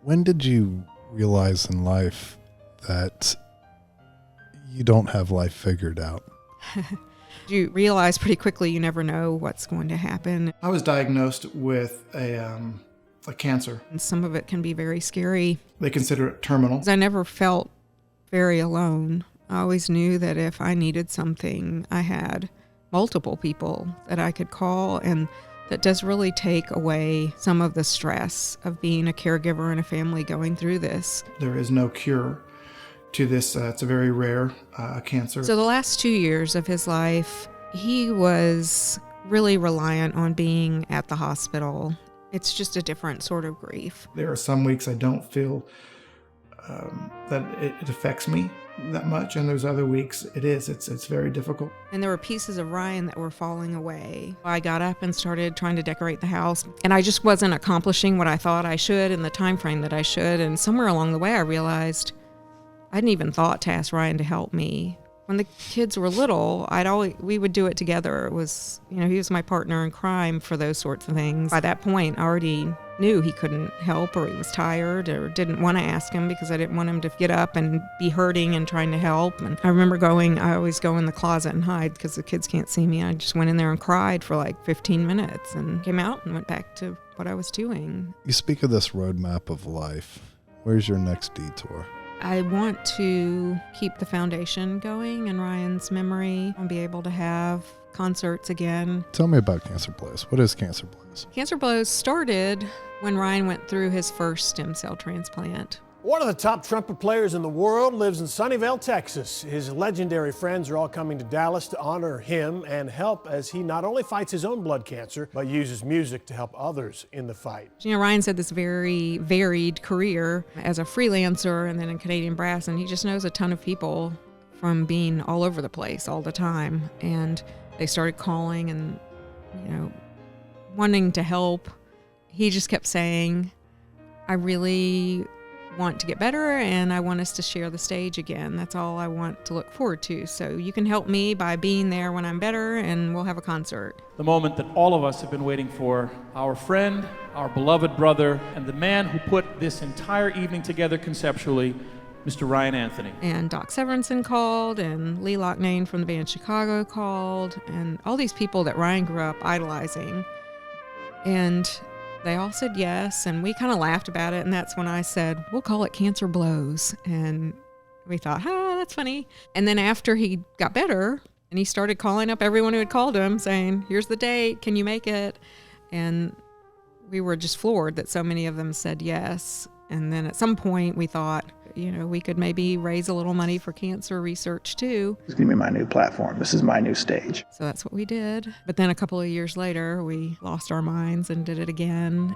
When did you realize in life that you don't have life figured out? You realize pretty quickly you never know what's going to happen. I was diagnosed with a cancer. And some of it can be very scary. They consider it terminal. I never felt very alone. I always knew that if I needed something, I had multiple people that I could call, and that does really take away some of the stress of being a caregiver in a family going through this. There is no cure to this. It's a very rare cancer. So the last 2 years of his life, he was really reliant on being at the hospital. It's just a different sort of grief. There are some weeks I don't feel that it affects me that much, and there's other weeks it is. It's very difficult. And there were pieces of Ryan that were falling away. I got up and started trying to decorate the house, and I just wasn't accomplishing what I thought I should in the time frame that I should. And somewhere along the way, I realized I hadn't even thought to ask Ryan to help me. When the kids were little, we would do it together. It was, he was my partner in crime for those sorts of things. By that point, I already knew he couldn't help, or he was tired, or didn't want to ask him because I didn't want him to get up and be hurting and trying to help. And I remember I always go in the closet and hide because the kids can't see me. I just went in there and cried for like 15 minutes and came out and went back to what I was doing. You speak of this roadmap of life. Where's your next detour? I want to keep the foundation going in Ryan's memory and be able to have concerts again. Tell me about Cancer Blows. What is Cancer Blows? Cancer Blows started when Ryan went through his first stem cell transplant. One of the top trumpet players in the world lives in Sunnyvale, Texas. His legendary friends are all coming to Dallas to honor him and help as he not only fights his own blood cancer, but uses music to help others in the fight. Ryan's had this very varied career as a freelancer and then in Canadian brass, and he just knows a ton of people from being all over the place all the time. And they started calling and, wanting to help. He just kept saying, I really want to get better, and I want us to share the stage again. That's all I want to look forward to. So you can help me by being there when I'm better, and we'll have a concert. The moment that all of us have been waiting for, our friend, our beloved brother, and the man who put this entire evening together conceptually, Mr. Ryan Anthony. And Doc Severinsen called, and Lee Loughnane from the band Chicago called, and all these people that Ryan grew up idolizing. And they all said yes, and we kind of laughed about it, and that's when I said, we'll call it Cancer Blows. And we thought, that's funny. And then after he got better, and he started calling up everyone who had called him saying, here's the date, can you make it? And we were just floored that so many of them said yes. And then at some point we thought, we could maybe raise a little money for cancer research too. It's going to be my new platform. This is my new stage. So that's what we did. But then a couple of years later, we lost our minds and did it again.